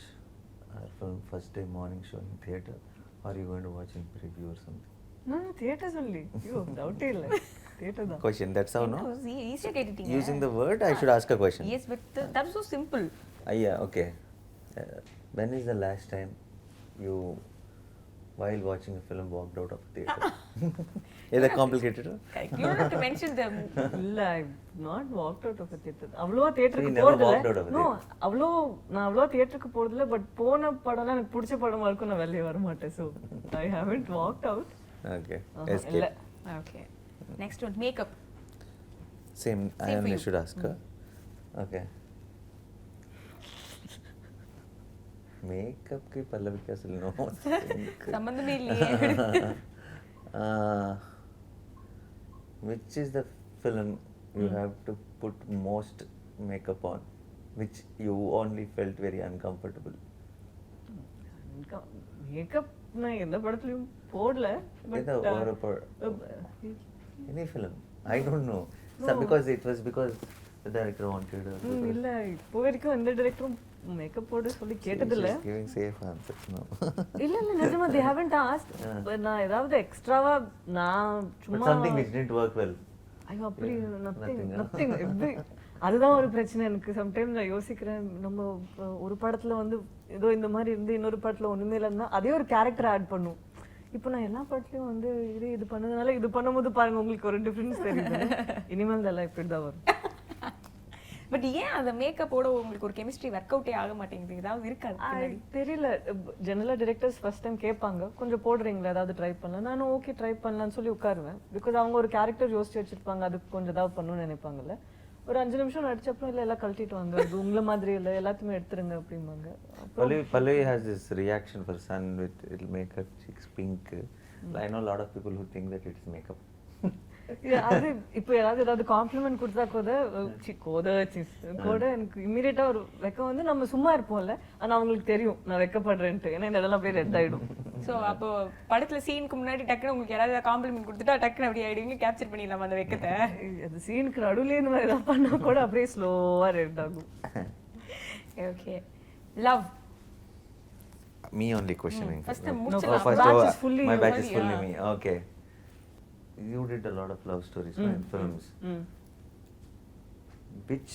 film first day morning show in theater, or are you going to watch in preview or something? No, theater only. ஐயோ டவுட்டே இல்லை, theater தான். Question, that's how, no? ஈஸியாக கேட்டுட்டீங்க. Using the word, I should ask a question. Yes, but that's so simple. Yeah, okay. When is the last time you, while watching a film, walked out of a theater? Is that complicated? Correct. You don't have to mention them. இல்லை, I've not walked out of a theater. அவ்வளோவா தியேட்டருக்கு never walked out போறதில்லை. of a No, நான் அவ்வளோவா தியேட்டருக்கு போறதில்லை. But போன படம்லாம் எனக்கு பிடிச்ச படமா இருக்கும், நான் வெளியே வர மாட்டேன். So I haven't walked out. Okay. இல்லை. Escape. Okay. Next one, makeup. Same I for only you. should ask her. Okay. Makeup की पल्लवी क्या सुनो? संबंधமே இல்லையே. Which is the film you have to put most makeup on? which you only felt very uncomfortable? Makeup நான் எந்த படத்துலயும் போடல Either or a any film. I don't know. So because it was because the director wanted. இல்ல இப்போ வரைக்கும் எந்த டைரக்டரும் makeup போட சொல்லி கேட்டதில்ல. She's giving safe answers now. இல்ல நிஜமா they haven't asked. நான் ஏதாவது எக்ஸ்ட்ராவா நான் But சும்மா something which didn't work well. ஐயோ அப்படி nothing அதுதான் ஒரு பிரச்சனை எனக்கு. சம்டைம்ஸ் நான் யோசிக்கிறேன், நம்ம ஒரு படத்துல வந்து ஏதோ இந்த மாதிரி இருந்து இன்னொரு படத்துல ஒண்ணுமே இல்லைன்னா அதே ஒரு கேரக்டர் ஆட் பண்ணும். இப்போ நான் எல்லா படத்துலயும் வந்து இது பண்ணதுனால இது பண்ணும்போது பாருங்க உங்களுக்கு ஒரு டிஃபரன்ஸ் தெரியுது. இனிமேல் இதெல்லாம் இப்படிதான் வரும். பட் ஏன் அந்த மேக்கப்போட உங்களுக்கு ஒரு கெமிஸ்ட்ரி ஒர்க் அவுட்டே ஆக மாட்டேங்குது? ஏதாவது இருக்காது தெரியல. ஜெனரலா டிரெக்டர்ஸ் ஃபர்ஸ்ட் டைம் கேட்பாங்க, கொஞ்சம் போடுறீங்களா ஏதாவது ட்ரை பண்ணலாம். நானும் ஓகே ட்ரை பண்ணலாம்னு சொல்லி உட்காருவேன். பிகாஸ் அவங்க ஒரு கேரக்டர் யோசிச்சு வச்சிருப்பாங்க, அதுக்கு கொஞ்சம் ஏதாவது பண்ணணும்னு நினைப்பாங்கல்ல. ஒரு 5 நிமிஷம் நடிச்சப்பறம் இல்லை எல்லாம் கழட்டிட்டு வாங்க, அது உங்களை மாதிரி இல்லை எல்லாத்தையுமே எடுத்துருங்க அப்படிம்பாங்க. Pallavi has this reaction for sun with it'll make her cheeks pink. I know a lot of people who think that it's makeup. அது இப்போ ஏதாவது காம்ப்ளிமெண்ட் கொடுத்தா கூட எனக்கு இமீடியட்டா ஒரு வெக்கம் வந்து நம்ம சும்மா இருப்போம்ல, ஆனா அவங்களுக்கு தெரியும் நான் வெக்கப்படுறேன்ட்டு. ஏன்னா இந்த இடம்லாம் அப்படியே ரெட் ஆயிடும். ஸோ அப்போ படத்துல சீனுக்கு முன்னாடி டக்குன்னு உங்களுக்கு யாராவது காம்ப்ளிமெண்ட் கொடுத்துட்டா டக்குன்னு அப்படி ஆயிடுவீங்க, கேப்சர் பண்ணிடலாம் அந்த வெக்கத்தை. அது சீனுக்கு நடுவுல இந்த மாதிரி ஏதாவது பண்ணா கூட அப்படியே ஸ்லோவா ரெட் ஆகும். Okay, love. Me only questioning. First my batch is fully me. Okay. You did a lot of love stories in films. Which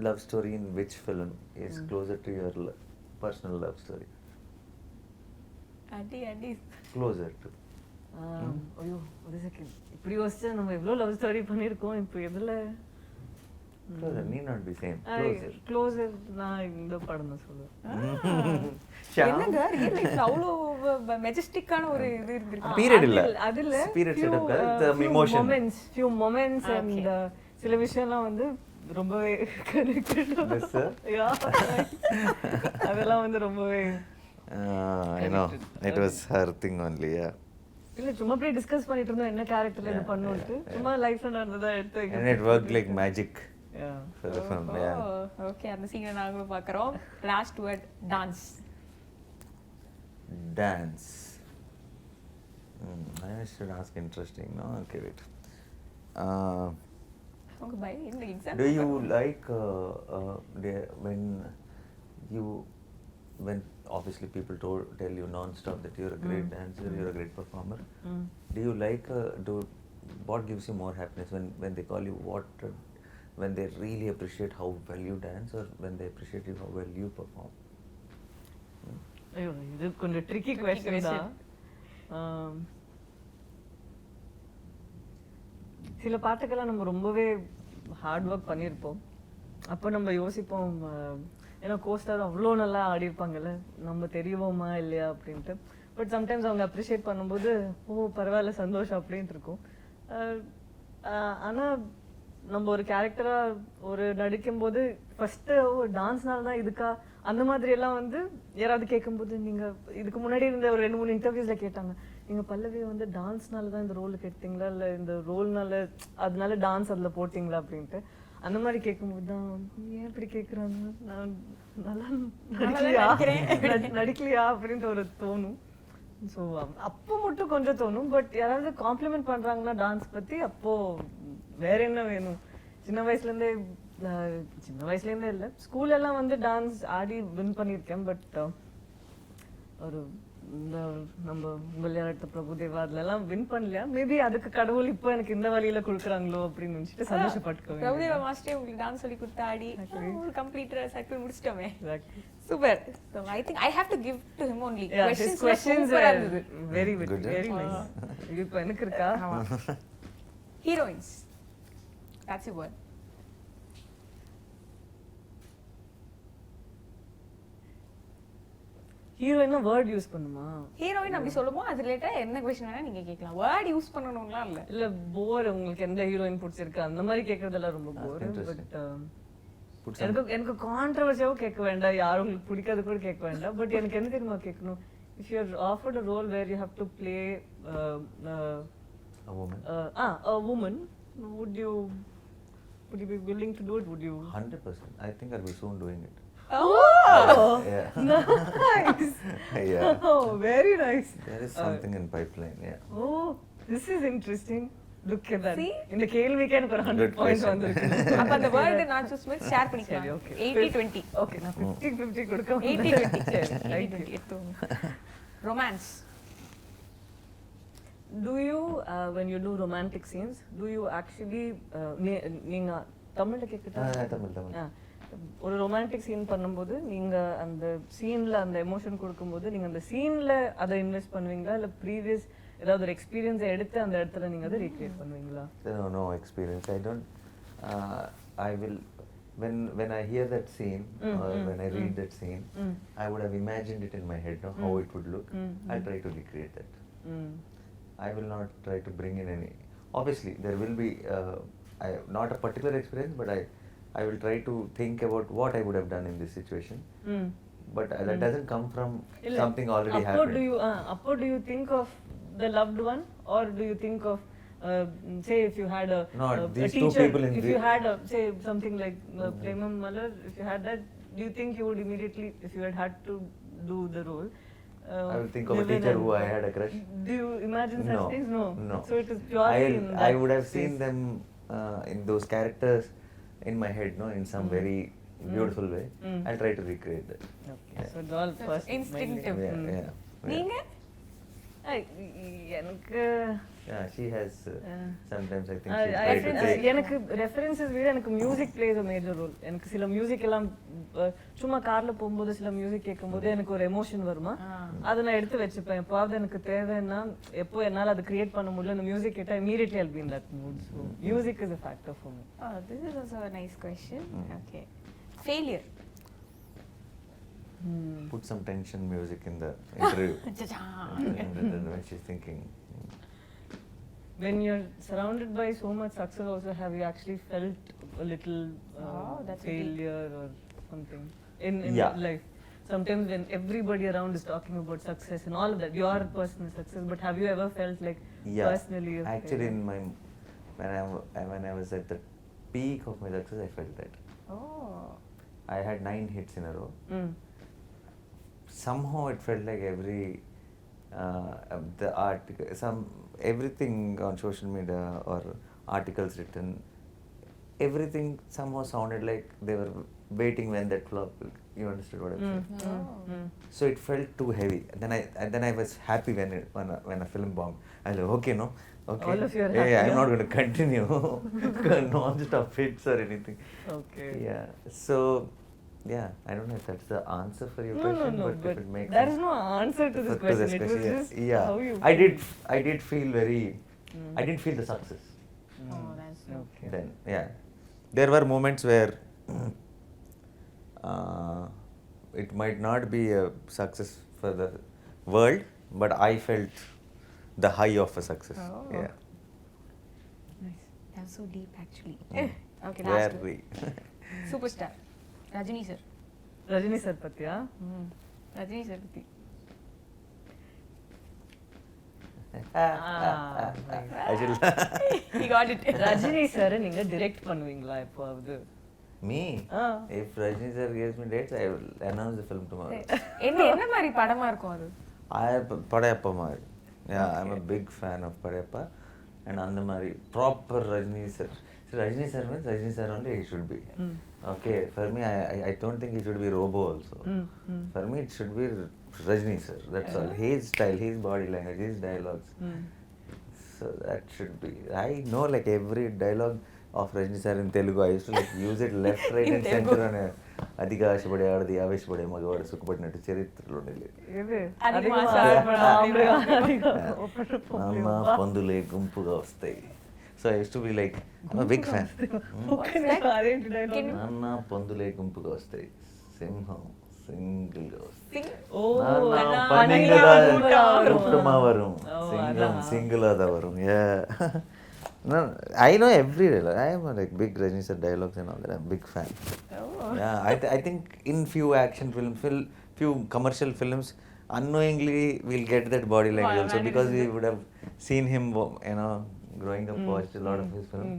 love story in which film is closer to your personal love story? Auntie. Closer to. ஐயோ ஒரு second, இப்படி யோசிச்சா நம்ம எவ்வளவு love story பண்ணிருக்கோம். இப்போ எதுல Closer need not be same. Closer நான் இந்த படம் தான் சொல்லுவேன். என்னங்க ரியல் லைஃப்ல அவ்வளோ மெஜஸ்டிக்கான ஒரு இது இருந்திருக்கு. Period இல்ல. அதுல period set up the emotion. few moments and சில விஷயம்லாம் வந்து ரொம்பவே கனெக்டட். அதெல்லாம் வந்து ரொம்பவே I know it was her thing only. Yeah. இல்ல சும்மா அப்படியே டிஸ்கஸ் பண்ணிட்டு இருந்தோம் என்ன கேரக்டர்ல இது பண்ணுவோம்ட்டு. சும்மா லைஃப்ல நடந்ததா எடுத்து And it worked like magic. Yeah. For the film. Yeah. Okay, அந்த சீனை நாங்களும் பார்க்குறோம். Last word dance. Dance. I should ask interesting. No, okay, wait. உங்க பை இந்த exam. Do you like when obviously people tell you non-stop that you're a great dancer, you're a great performer. Do you like what gives you more happiness when they call you when they really appreciate how well you dance, or when they appreciate you how well you perform? ஐயோ இது கொஞ்சம் tricky question தான். சில பாட்டுக்கெல்லாம் நம்ம ரொம்பவே hard work பண்ணியிருப்போம். அப்போ நம்ம யோசிப்போம், ஏன்னா கோஸ்டார் அவ்வளோ நல்லா ஆடிருப்பாங்கல்ல, நம்ம தெரியுவோமா இல்லையா அப்படின்ட்டு. பட் சம்டைம்ஸ் அவங்க அப்ரிஷியேட் பண்ணும்போது பரவாயில்ல சந்தோஷம் அப்படின்ட்டு இருக்கும். ஆனால் நம்ம ஒரு கேரக்டரா ஒரு நடிக்கும்போது ஃபர்ஸ்ட் டான்ஸ்னால தான் இதுக்கா அந்த மாதிரி எல்லாம் வந்து யாராவது கேட்கும்போது, நீங்க இதுக்கு முன்னாடி இருந்த ஒரு 2-3 இன்டர்வியூஸ்ல கேட்டாங்க, நீங்க பல்லவி வந்து டான்ஸ்னால தான் இந்த ரோலுக்கு எடுத்தீங்களா இல்லை இந்த ரோல்னால அதனால டான்ஸ் அதில் போட்டிங்களா அப்படின்ட்டு. அந்த மாதிரி கேட்கும்போது தான் ஏன் இப்படி கேட்குறாங்க, நான் நல்லா நடிக்கலையா அப்படின்ட்டு ஒரு தோணும். ஸோ அப்போ மட்டும் கொஞ்சம் தோணும். பட் யாராவது காம்ப்ளிமெண்ட் பண்றாங்கன்னா டான்ஸ் பத்தி, அப்போ வேற என்ன வேணும். சின்ன வயசுலேருந்தே இல்லை, ஸ்கூல்லலாம் வந்து டான்ஸ் ஆடி வின் பண்ணியிருக்கேன். பட் ஒரு நம்ம விளையாட்டு பிரபுதேவா அதுலலாம் வின் பண்ணலையா, மேபி அதுக்கு கடவுள் இப்போ எனக்கு இந்த வழியில கொடுக்குறாங்களோ அப்படின்னு நினைச்சிட்டு சந்தோஷப்பட்டுக்கோங்க. பிரபுதேவா மாஸ்டரே உங்களுக்கு டான்ஸ் சொல்லி கொடுத்து ஆடி ஒரு கம்ப்ளீட் சர்க்கிள் முடிச்சிட்டோமே. Super. So I think I have to give to him only. Questions very nice. இப்போ எனக்கு இருக்கா heroines. That's a word. ஹீரோயினா வேர்ட் யூஸ் பண்ணுமா? ஹீரோயின் அப்படி சொல்லுமோ அது ரிலேட்டா என்ன क्वेश्चन வேணா நீங்க கேட்கலாம். வேர்ட் யூஸ் பண்ணணும்லாம் இல்ல. இல்ல போர், உங்களுக்கு எந்த ஹீரோயின் பிடிச்சிருக்கு அந்த மாதிரி கேக்குறதெல்லாம் ரொம்ப போர். பட் எனக்கு கான்ட்ரோவர்சியாவும் கேட்க வேண்டாம், யாரும் உங்களுக்கு பிடிக்காது கூட கேட்க வேண்டாம். பட் எனக்கு என்ன தெரியுமா கேட்கணும், if you are offered a role where you have to play a woman, would you Would you be willing to do it? Would you? 100%. I think I'll be soon doing it. Oh, Yeah. nice. Yeah. Oh, very nice. There is something in pipeline. Yeah. Oh, this is interesting. Look at that. See? இந்த கேள்விக்கு எனக்கு ஒரு 100 Good points question. வந்திருக்கு. அப்ப அந்த world நான் choose பண்ணி share சரி, பண்ணிக்கலாம் okay. 80-20 Okay, நான் 50-50 கொடுக்க 80-20 சரி, thank you. 80-20 எடுத்துக்கோங்க romance Do you, when you do romantic scenes, do you actually, நீங்க தமிழ்ல கேட்கட்டா? தமிழ். ஒரு ரொமான்டிக் சீன் பண்ணும்போது நீங்க அந்த சீன்ல அந்த எமோஷன் கொடுக்கும்போது நீங்க அந்த சீன்ல அதை இன்வெஸ்ட் பண்ணுவீங்களா இல்ல ப்ரீவியஸ் ஏதாவது ஒரு எக்ஸ்பீரியன்ஸ் எடுத்து அந்த இடத்துல நீங்க அதை ரீக்ரியேட் பண்ணுவீங்களா? No experience. I don't. I will. When I hear that scene or when I read that scene, I would have imagined it in my head, how it would look. I'll try to recreate that. I will not try to bring in any. Obviously, there will be not a particular experience, but I will try to think about what I would have done in this situation. But that doesn't come from something already happened. Appo do you think of the loved one, or do you think of say if you had No, a these two teacher, people in if the- you had say something like Premam Malar, if you had that, do you think you would immediately, if you had to do the role, I will think of a live in teacher and- who I had a crush. Do you imagine such No, things? no. So it is purely in that I would have seen space. them in those characters in my head, in some very beautiful way. I'll try to recreate that. Okay, so it's all first instinctive. Yeah. நீங்க எனக்கு Yeah, she has. Sometimes I think I- she's I- trying to take. எனக்கு references விட எனக்கு music plays a major role. எனக்கு சில music எல்லாம் சும்மா கார்ல போகும்போது சில மியூசிக் கேட்கும்போது எனக்கு ஒரு எமோஷன் வருமா, அதை நான் எடுத்து வச்சுப்பேன். எப்பாவது எனக்கு தேவைன்னா எப்போ என்னால் அதை கிரியேட் பண்ண முடியல, அந்த மியூசிக் கேட்டால் immediately I'll be in that mood. So music is a factor for me. this is also a nice question. Okay. Failure. Put some tension music in the interview. and then when she's thinking. When you're surrounded by so much success also, have you actually felt a little that's a failure or something in Yeah. life? Sometimes when everybody around is talking about success and all of that, your personal success, but have you ever felt like Yeah. personally a Actually, failure? when I was at the peak of my success, I felt that. Oh. I had 9 hits in a row. Mm. Somehow it felt like the article, everything on social media or articles written, everything somehow sounded like they were waiting when that flop will. You understood what I'm saying? So it felt too heavy. Then I was happy when a film bombed. I was like, okay, okay. All of you are Yeah, happy, I'm huh? not going to continue non-stop hits or anything. Okay. Yeah. So, yeah, I don't know if that's the answer for your No, question, no, but but if it makes there sense. is no answer to this question. It was just how you. I did feel very. I didn't feel the success Oh, that's Okay. then. Yeah, there were moments where it might not be a success for the world, but I felt the high of a success. Oh. Yeah, Nice. That's so deep actually. Okay, last one. very. Superstar. Rajini sir. Rajini sir பத்தியா? Rajini sir பத்தி. I should. He got it. Rajini sir நீங்க direct பண்ணுவீங்களா எப்போவாவது? Me? Ah. If Rajini sir gives me dates, I will announce the film tomorrow. என்ன மாதிரி படமா இருக்கும் அது? Padayappa Mari. Yeah, I'm a big fan of Padayappa. And அந்த மாதிரி proper Rajini sir. So Rajini sir means Rajini sir only he should be. Okay, for me, I don't think he should be Robo also. For me, it should be Rajini sir. That's all. His style, his body language, his dialogues. So that should be. I know like every dialogue of Rajini sir in Telugu. I used to like use it left, right, and center on a అధిక ఆశపడే ఆడది ఆవేశపడే మగవాడు సుఖపడినట్టు చరిత్రలో లేదు. இது அதிகமா அதிகமா சாப்பிடணும். ஆம்பளையா அதிகமா ஒப்பனை నాన్న పందులే గుంపుగా వస్తాయి. So I used to be like, I'm a big fan. అదేంటి డైలాగ్? నాన్న పందులే గుంపుగా వస్తాయి, సింహం సింగిల్ గా వస్తాయి. ఓ నాన్న பனிங்களா பனிங்களா கூட்டமா கூட்டமா வரும், சிங்கம் சிங்கிளா தான் வரும். Yeah. No, I know every dialogue. I am a like big Rajini sir dialogues and all that. I'm a big fan. Yeah, I think in few action films, few commercial films, unknowingly we'll get that body language also because we would have seen him, growing up, watched a lot of his films.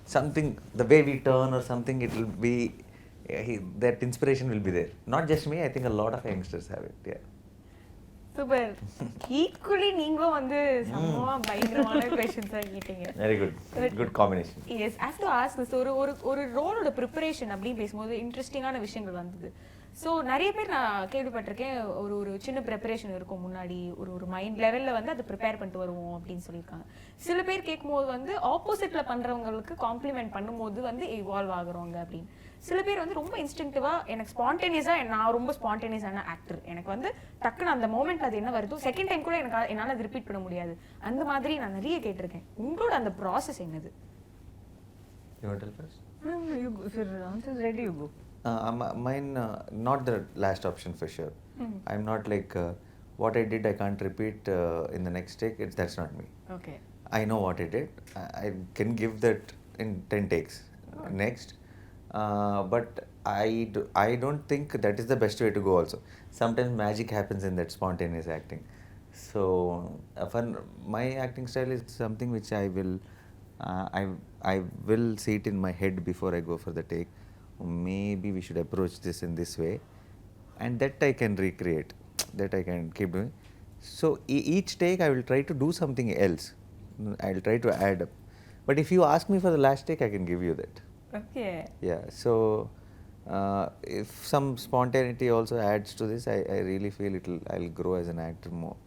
something, the way we turn or something, it will be, that inspiration will be there. Not just me, I think a lot of youngsters have it. Yeah. Super. Equally நீங்களும் வந்து செம்ம பயங்கரமான கொஸ்டின்ஸாக கேட்டீங்க. Very good. Good combination. Yes have to ask this. ஒரு ரோலோட preparation அப்படின்னு பேசும்போது இன்ட்ரெஸ்டிங்கான விஷயங்கள் வந்தது. ஸோ நிறைய பேர் நான் கேள்விப்பட்டிருக்கேன், ஒரு சின்ன ப்ரிப்பரேஷன் இருக்கும் முன்னாடி, ஒரு மைண்ட் லெவலில் வந்து அதை ப்ரிப்பேர் பண்ணிட்டு வருவோம் அப்படின்னு சொல்லியிருக்காங்க. சில பேர் கேட்கும்போது வந்து ஆப்போசிட்டில் பண்ணுறவங்களுக்கு காம்ப்ளிமெண்ட் பண்ணும்போது வந்து இவால்வ் ஆகுறவங்க அப்படின்னு. சில பேர் வந்து ரொம்ப இன்ஸ்டிங்டிவாக, எனக்கு ஸ்பான்டேனியஸாக, நான் ரொம்ப ஸ்பான்டேனியஸான ஆக்டர், எனக்கு வந்து டக்குன்னு அந்த மூமெண்ட் அது என்ன வருதோ செகண்ட் டைம் கூட என்னால் அது ரிப்பீட் பண்ண முடியாது. அந்த மாதிரி நான் நிறைய கேட்டிருக்கேன். உங்களோட அந்த ப்ராசஸ் என்னது? You want to tell first? No, you go. If your answer is ready, you go. Mine, not the last option for sure. I'm not like, what I did I can't repeat in the next take. That's not me. Okay. I know what I did. I can give that in 10 takes next. But I don't think that is the best way to go also. Sometimes magic happens in that spontaneous acting. So for my acting style is something which I will see it in my head before I go for the take. Maybe we should approach this in this way, and that I can recreate, that I can keep doing. So each take I will try to do something else. I'll try to add up. But if you ask me for the last take, I can give you that. Okay. Yeah. So if some spontaneity also adds to this, I really feel I'll grow as an actor more.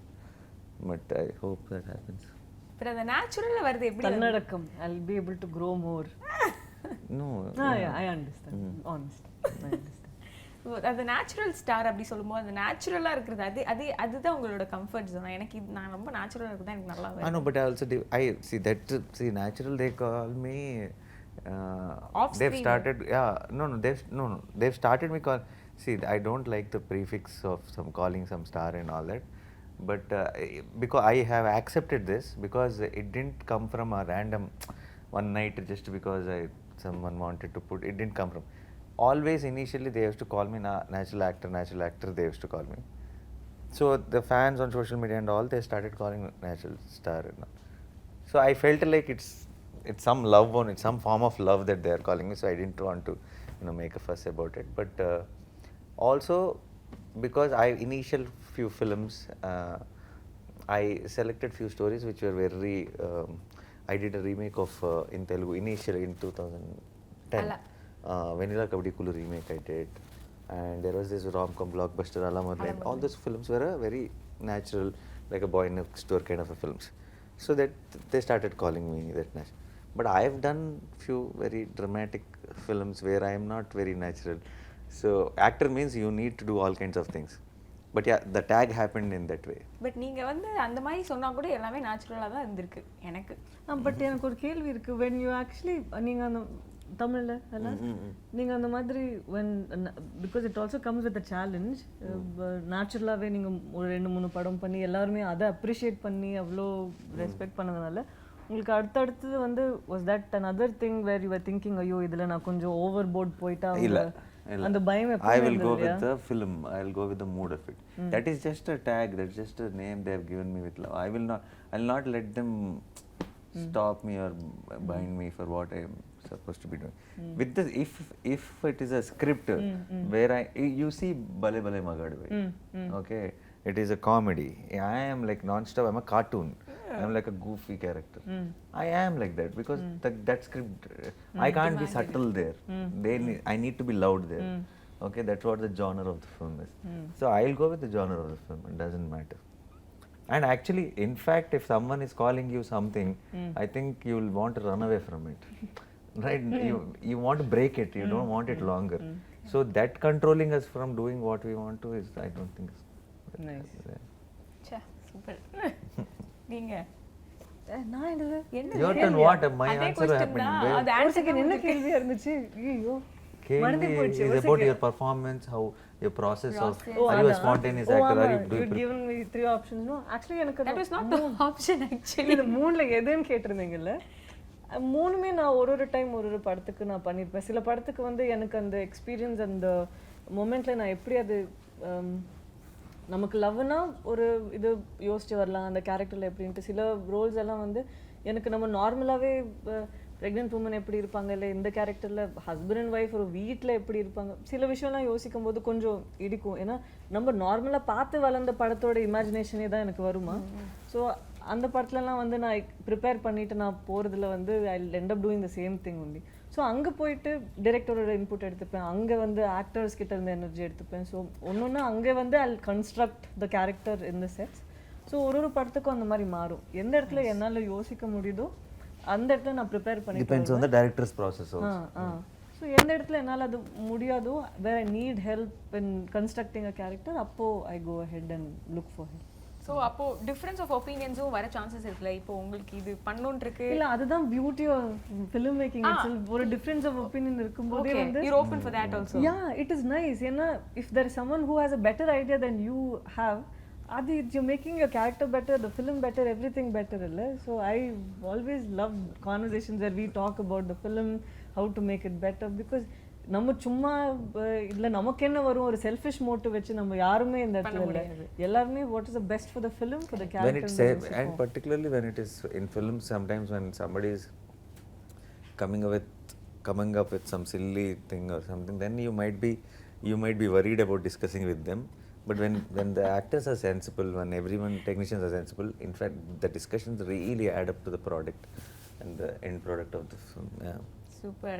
But I hope that happens. அப்புறம் அந்த நேச்சுரலில் வருது எப்படி? தன்னடக்கம். I'll be able to grow more. No. Yeah, I understand. Honest. I understand. அந்த natural star அப்படி சொல்லும்போது அந்த நேச்சுரலாக இருக்கிறது அதுதான் உங்களோட கம்ஃபர்ட் ஜோன். எனக்கு நான் ரொம்ப நேச்சுரலாக இருக்கிறது எனக்கு நல்லா I know, but I also see natural they call me. Off They've screen. started. Yeah. No. They've started me call. See, I don't like the prefix of some calling some star and all that. But because I have accepted this, because it didn't come from a random one night just because someone wanted to put. It didn't come from. Always initially they used to call me natural actor. They used to call me. So the fans on social media and all, they started calling me natural star and all. So I felt like it's some love on it, some form of love that they are calling me. So I didn't want to, make a fuss about it. But also because initial few films, I selected few stories which were very. I did a remake of in Telugu initially in 2010. Ala. Vanilla Kabaddi Kulu remake I did, and there was this rom-com blockbuster Ala Madlain. All those films were a very natural, like a boy next door kind of a films. So that they started calling me that natural. But I have done few very dramatic films where I am not very natural. So actor means you need to do all kinds of things. But yeah, the tag happened in that way. But நீங்கள் வந்து அந்த மாதிரி சொன்னால் கூட எல்லாமே நேச்சுரலாக தான் இருந்திருக்கு எனக்கு. பட் எனக்கு ஒரு கேள்வி இருக்குது. when you actually நீங்கள் அந்த தமிழில் அல்ல நீங்கள் அந்த மாதிரி when because it also comes with a challenge, நேச்சுரலாகவே நீங்கள் ஒரு 2-3 படம் பண்ணி எல்லாருமே அதை அப்ரிஷியேட் பண்ணி அவ்வளோ ரெஸ்பெக்ட் பண்ணதுனால உங்களுக்கு அடுத்தடுத்தது வந்து was that another thing where you were thinking ஐயோ இதில் நான் கொஞ்சம் ஓவர் போர்ட் போயிட்டா அந்த பயம் I will go with the film. I will go with the mood of it. That is just a tag. That's just a name they have given me with love. I'll not let them stop me or bind me for what I am supposed to be doing. With this, if it is a script where you see Bale Bale Magadu, okay, it is a comedy. I am like non-stop. I'm a cartoon. I'm like a goofy character. I am like that because that script, I can't be subtle there. I need to be loud there. Okay, that's what the genre of the film is. So I'll go with the genre of the film. It doesn't matter. And actually, in fact, if someone is calling you something, I think you will want to run away from it. Right? You want to break it. You don't want it longer. So that controlling us from doing what we want to is, I don't think. Nice. Say super. நீங்கள் நான் என்ன Your turn. What? My அதே answer question happened. தான். Where- அது ஒரு answer second என்ன கேள்வியா இருந்துச்சு? ஐயோ மறந்து Kelvi போச்சு. is about your performance, how your process of. Are you a spontaneous actor? Are you doing? given me 3 options. No, actually எனக்கு that was not the option actually. இந்த மூணுல எதுன்னு கேட்டிருந்தீங்கல்ல, மூணுமே நான் ஒரு டைம் ஒரு படத்துக்கு நான் பண்ணியிருப்பேன். சில படத்துக்கு வந்து எனக்கு அந்த எக்ஸ்பீரியன்ஸ் அந்த மொமெண்ட்ல நான் எப்படி அது நமக்கு லவ்னா ஒரு இது யோசிச்சு வரலாம் அந்த கேரக்டரில் எப்படின்ட்டு. சில ரோல்ஸ் எல்லாம் வந்து எனக்கு நம்ம நார்மலாகவே ப்ரெக்னென்ட் உமன் எப்படி இருப்பாங்க, இல்லை இந்த கேரக்டரில் ஹஸ்பண்ட் அண்ட் ஒய்ஃப் ஒரு வீட்டில் எப்படி இருப்பாங்க, சில விஷயம்லாம் யோசிக்கும் போது கொஞ்சம் இடிக்கும். ஏன்னா நம்ம நார்மலாக பார்த்து வளர்ந்த படத்தோட இமேஜினேஷனே தான் எனக்கு வருமா. ஸோ அந்த படத்துலலாம் வந்து நான் ப்ரிப்பேர் பண்ணிட்டு நான் போகிறதுல வந்து ஐ end up doing the same thing only. So அங்கே போயிட்டு டிரெக்டரோட இன்புட் எடுத்துப்பேன், அங்கே வந்து ஆக்டர்ஸ் கிட்ட இருந்து எனர்ஜி எடுத்துப்பேன். ஸோ ஒன்று அங்கே வந்து I construct the character in the sets. So ஒரு படத்துக்கும் அந்த மாதிரி மாறும். எந்த இடத்துல என்னால் யோசிக்க முடியுதோ அந்த இடத்துல நான் ப்ரிப்பேர் பண்ணி Depends on the director's process also. So எந்த இடத்துல என்னால் அது முடியாதோ, where I need help in constructing a character, அப்போது I go head and look for help. So அப்போ டிஃப்ரென்ஸ் ஆஃப் ஒப்பீனியன்ஸும் வர சான்சஸ் இருக்குல்ல. இப்போ உங்களுக்கு இது பண்ணணும்னு இருக்கு, இல்ல அதுதான் beauty of film making itself. ஒரு டிஃபரன்ஸ் ஆஃப் ஒப்பீனியன் இருக்கும்போதே வந்து you're open for that also. yeah, it is nice. ஏன்னா if there is someone who has a better idea than you have, அது you're making your character better, the film better, everything better இல்ல. So I always love conversations where we talk about the film, how to make it better, because நம்ம சும்மா இல்லை நமக்கு என்ன வரும் ஒரு selfish motive வச்சு நம்ம யாருமே இந்த இடத்துல இல்லை. எல்லாருமே what is the best for the film, for the When it's character. and particularly when it is in films, sometimes when somebody is coming up with some silly thing or something, then you might be worried about discussing with them. But when the actors are sensible, when everyone technicians are sensible, in fact the discussions really add up to the product and the end product of the film. Yeah. Super.